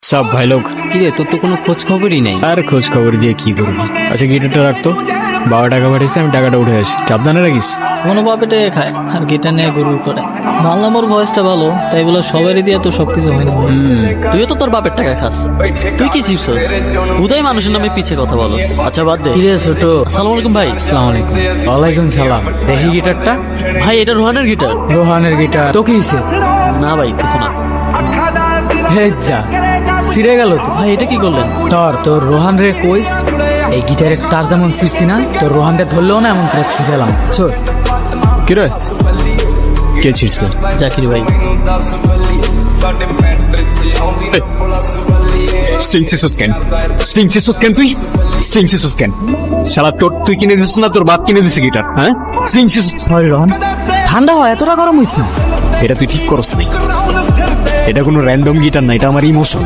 সব ভাই লোক। কি রে, তোর তো কোনো খোঁজ খবরই নেই। আর খোঁজ খবর দিয়ে কি করবি? আচ্ছা গিটারটা রাখতো, বাবা টাকা পাঠিয়েছে, আমি টাকাটা উঠে আসি। সাবধানে রাখিস। কোনো বাপেটে খায় আর গিটার নিয়ে গরুর করে। মানলাম ওর ভয়েসটা ভালো, তাই বলে সবারই দিয়ে তো সবকিছু হয় না। তুইও তো তোর বাপের টাকা খাস, তুই কি চিপসস? উদয় মানুষের নামে পিছে কথা বলস। আচ্ছা বাদ দে। কিরে ছোট, আসসালামু আলাইকুম ভাই। আসসালামু আলাইকুম। ওয়ালাইকুম সালাম। দেখি গিটারটা। ভাই এটা রোহানের গিটার। রোহানের গিটার তো কি হইছে? না ভাই কিছু না। হে যা, ছিঁড়ে গেল তো। ভাই এটা কি করলেন? তোর রোহান রে কইস এই গিটারের তার যেমন ছিঁড়ছি না, তোর রোহানটা ধরলেও না এমন করে ছিঁড়েলাম। চোস কি রে, কে ছিড়ছে? জাকির ভাই। স্ট্রিং সিসুস কেন? স্ট্রিং সিসুস কেন তুই? স্ট্রিং সিসুস কেন? শালা তুই কিনে দিছিস না তোর বাপ কিনে দিছে গিটার? হ্যাঁ, স্ট্রিং সিসুস। সরি রোহান, ঠান্ডা হয় এতটা গরম হইস না। এটা তুই ঠিক করছ না, এটা কোনো র্যান্ডম গিটার না, এটা আমার ইমোশন।